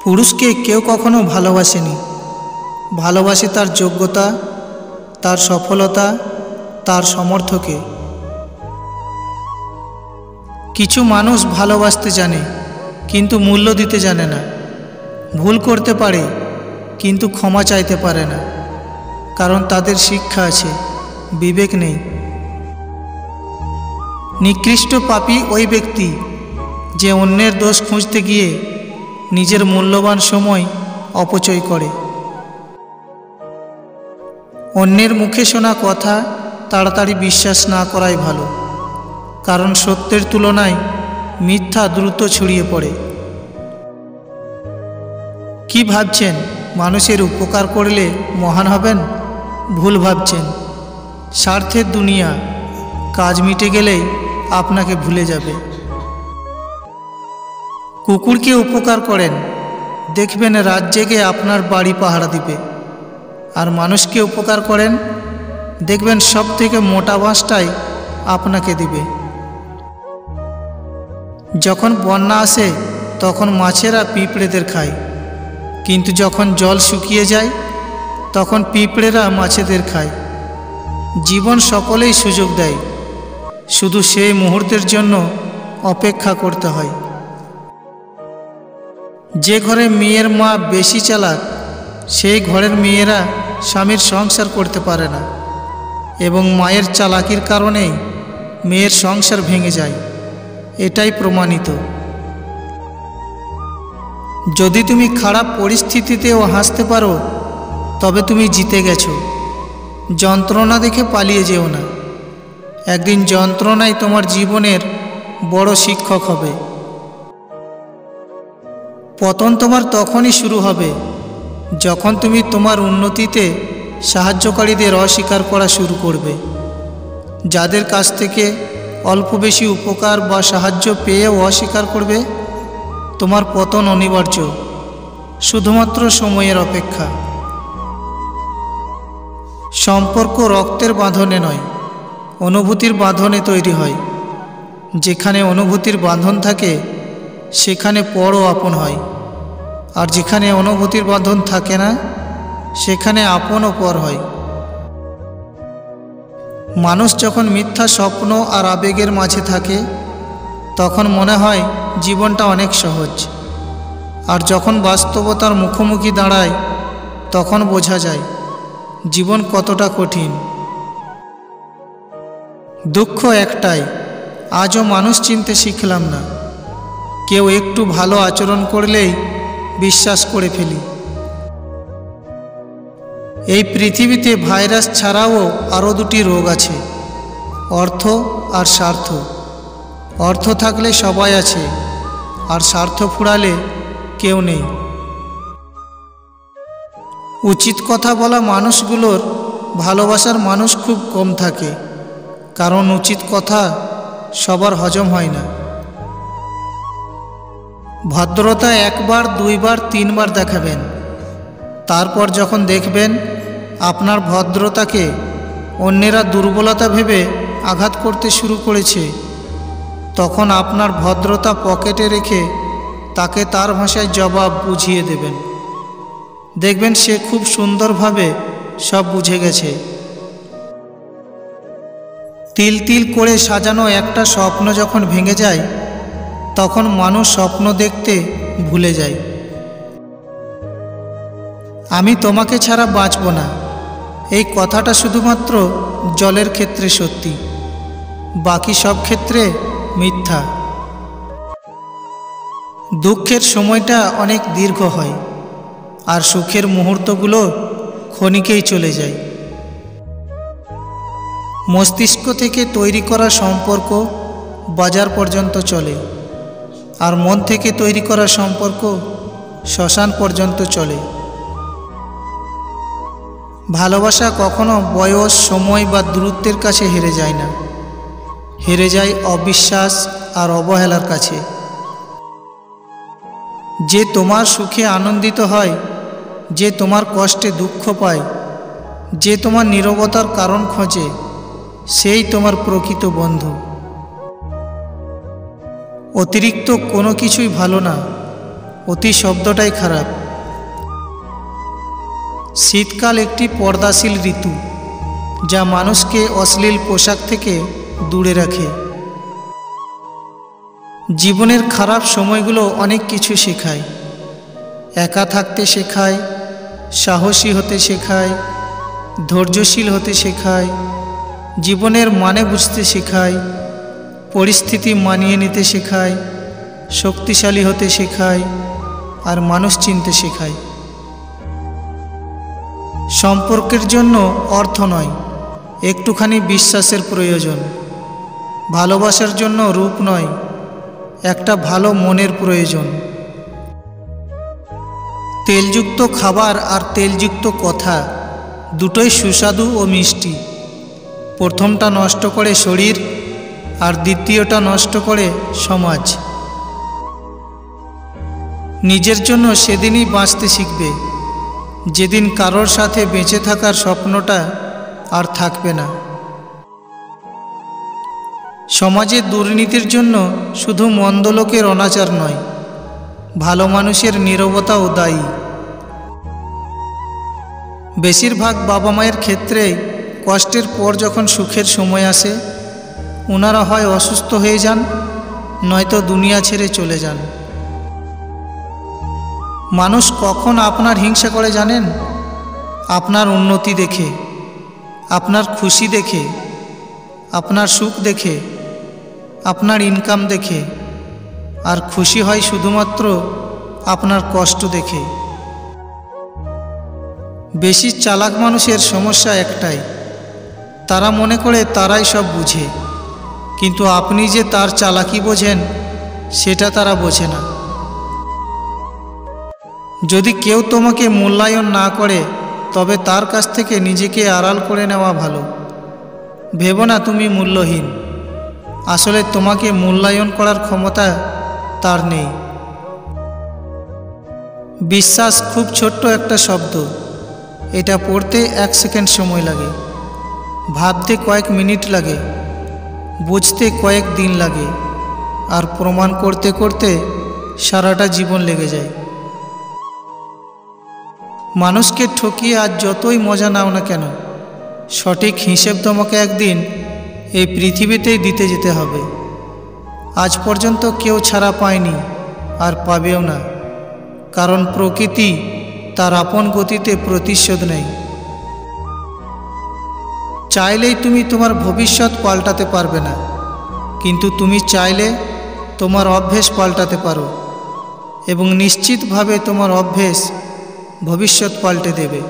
পুরুষকে কেউ কখনো ভালোবাসেনি। ভালোবাসে তার যোগ্যতা, তার সফলতা, তার সামর্থ্যকে। কিছু মানুষ ভালোবাসতে জানে কিন্তু মূল্য দিতে জানে না। ভুল করতে পারে কিন্তু ক্ষমা চাইতে পারে না, কারণ তাদের শিক্ষা আছে, বিবেক নেই। নিকৃষ্ট পাপী ওই ব্যক্তি যে অন্যের দোষ খুঁজতে গিয়ে নিজের মূল্যবান সময় অপচয় করে। অন্যের মুখে শোনা কথা তাড়াতাড়ি বিশ্বাস না করাই ভালো, কারণ সত্যের তুলনায় মিথ্যা দ্রুত ছড়িয়ে পড়ে। কি ভাবছেন মানুষের উপকার করলে মহান হবেন? ভুল ভাবছেন। স্বার্থের দুনিয়া, কাজ মিটে গেলেই আপনাকে ভুলে যাবে। কুকুরকে উপকার করেন, দেখবেন রাত জেগে আপনার বাড়ি পাহারা দিবে। আর মানুষকে উপকার করেন, দেখবেন সব থেকে মোটা বাঁশটাই আপনাকে দিবে। যখন বন্যা আসে তখন মাছেরা পিঁপড়েদের খায়, কিন্তু যখন জল শুকিয়ে যায় তখন পিঁপড়েরা মাছেদের খায়। জীবন সকলেই সুযোগ দেয়, শুধু সেই মুহূর্তের জন্য অপেক্ষা করতে হয়। যে ঘরে মেয়ের মা বেশি চালাক, সেই ঘরের মেয়েরা স্বামীর সংসার করতে পারে না, এবং মায়ের চালাকির কারণেই মেয়ের সংসার ভেঙে যায়। এটাই প্রমাণিত। যদি তুমি খারাপ পরিস্থিতিতেও হাসতে পারো, তবে তুমি জিতে গেছো। যন্ত্রণা দেখে পালিয়ে যেও না। একদিন যন্ত্রণাই তোমার জীবনের বড় শিক্ষক হবে। পতন তোমার তখনই শুরু হবে যখন তুমি তোমার উন্নতিতে সাহায্যকারীদের অস্বীকার করা শুরু করবে। যাদের কাছ থেকে অল্প বেশি উপকার বা সাহায্য পেয়েও অস্বীকার করবে, তোমার পতন অনিবার্য, শুধুমাত্র সময়ের অপেক্ষা। সম্পর্ক রক্তের বাঁধনে নয়, অনুভূতির বাঁধনে তৈরি হয়। যেখানে অনুভূতির বাঁধন থাকে সেখানে পরও আপন হয়, আর যেখানে অনুভূতির বাঁধন থাকে না সেখানে আপনও পর হয়। মানুষ যখন মিথ্যা স্বপ্ন আর আবেগের মাঝে থাকে তখন মনে হয় জীবনটা অনেক সহজ, আর যখন বাস্তবতার মুখোমুখি দাঁড়ায় তখন বোঝা যায় জীবন কতটা কঠিন। দুঃখ একটাই, আজও মানুষ চিনতে শিখলাম না। কেউ একটু ভালো আচরণ করলেই বিশ্বাস করে ফেলি। এই পৃথিবীতে ভাইরাস ছাড়াও আরও দুটি রোগ আছে, অর্থ আর স্বার্থ। অর্থ থাকলে সবাই আছে, আর স্বার্থ ফুরালে কেউ নেই। উচিত কথা বলা মানুষগুলোর ভালোবাসার মানুষ খুব কম থাকে, কারণ উচিত কথা সবার হজম হয় না। ভদ্রতা একবার, দুইবার, তিনবার দেখাবেন, তারপর যখন দেখবেন আপনার ভদ্রতাকে অন্যেরা দুর্বলতা ভেবে আঘাত করতে শুরু করেছে, তখন আপনার ভদ্রতা পকেটে রেখে তাকে তার ভাষায় জবাব বুঝিয়ে দেবেন। দেখবেন সে খুব সুন্দরভাবে সব বুঝে গেছে। তিল তিল করে সাজানো একটা স্বপ্ন যখন ভেঙে যায় তখন মানুষ স্বপ্ন দেখতে ভুলে যায়। আমি তোমাকে ছাড়া বাঁচব না, এই কথাটা শুধুমাত্র জলের ক্ষেত্রে সত্যি, বাকি সব ক্ষেত্রে মিথ্যা। দুঃখের সময়টা অনেক দীর্ঘ হয়, আর সুখের মুহূর্তগুলো ক্ষণিকেই চলে যায়। মস্তিষ্ক থেকে তৈরি করা সম্পর্ক বাজার পর্যন্ত চলে, আর মন থেকে তৈরি করা সম্পর্ক শ্মশান পর্যন্ত চলে। ভালোবাসা কখনো বয়স, সময় বা দূরত্বের কাছে হেরে যায় না, হেরে যায় অবিশ্বাস আর অবহেলার কাছে। যে তোমার সুখে আনন্দিত হয়, যে তোমার কষ্টে দুঃখ পায়, যে তোমার নীরবতার কারণ খোঁজে, সেই তোমার প্রকৃত বন্ধু। অতিরিক্ত কোনো কিছুই ভালো না, অতি শব্দটাই খারাপ। শীতকাল একটি পর্দাশীল ঋতু, যা মানুষকে অশ্লীল পোশাক থেকে দূরে রাখে। জীবনের খারাপ সময়গুলো অনেক কিছু শেখায়। একা থাকতে শেখায়, সাহসী হতে শেখায়, ধৈর্যশীল হতে শেখায়, জীবনের মানে বুঝতে শেখায়, পরিস্থিতি মানিয়ে নিতে শেখায়, শক্তিশালী হতে শেখায়, আর মানুষ চিনতে শেখায়। সম্পর্কের জন্য অর্থ নয়, একটুখানি বিশ্বাসের প্রয়োজন। ভালোবাসার জন্য রূপ নয়, একটা ভালো মনের প্রয়োজন। তেলযুক্ত খাবার আর তেলযুক্ত কথা দুটোই সুস্বাদু ও মিষ্টি। প্রথমটা নষ্ট করে শরীর, আর দ্বিতীয়টা নষ্ট করে সমাজ। নিজের জন্য সেদিনই বাঁচতে শিখবে, যেদিন কারোর সাথে বেঁচে থাকার স্বপ্নটা আর থাকবে না। সমাজে দুর্নীতির জন্য শুধু মন্দ লোকের অনাচার নয়, ভালো মানুষের নীরবতাও দায়ী। বেশিরভাগ বাবা মায়ের ক্ষেত্রে কষ্টের পর যখন সুখের সময় আসে, ওনারা হয় অসুস্থ হয়ে যান, নয়তো দুনিয়া ছেড়ে চলে যান। মানুষ কখন আপনার হিংসা করে জানেন? আপনার উন্নতি দেখে, আপনার খুশি দেখে, আপনার সুখ দেখে, আপনার ইনকাম দেখে, আর খুশি হয় শুধুমাত্র আপনার কষ্ট দেখে। বেশি চালাক মানুষের সমস্যা একটাই, তারা মনে করে তারাই সব বুঝে, কিন্তু আপনি যে তার চালাকি বোঝেন সেটা তারা বোঝে না। যদি কেউ তোমাকে মূল্যায়ন না করে, তবে তার কাছ থেকে নিজেকে আড়াল করে নেওয়া ভালো। ভেবো না তুমি মূল্যহীন, আসলে তোমাকে মূল্যায়ন করার ক্ষমতা তার নেই। বিশ্বাস খুব ছোট্ট একটা শব্দ, এটা পড়তে 1 সেকেন্ড সময় লাগে, ভাবতে কয়েক মিনিট লাগে, বুঝতে কয়েক দিন লাগে, আর প্রমাণ করতে করতে সারাটা জীবন লেগে যায়। মানুষকে ঠকিয়ে আজ যতই মজা নাও না কেন, সঠিক হিসেব তোমাকে একদিন এই পৃথিবীতেই দিতে যেতে হবে। আজ পর্যন্ত কেউ ছাড়া পায়নি, আর পাবেও না, কারণ প্রকৃতি তার আপন গতিতে প্রতিশোধ নেয়। চাইলেই তুমি তোমার ভবিষ্যৎ পাল্টাতে পারবে না, কিন্তু তুমি চাইলে তোমার অভ্যেস পাল্টাতে পারো, এবং নিশ্চিতভাবে তোমার অভ্যেস ভবিষ্যৎ পাল্টে দেবে।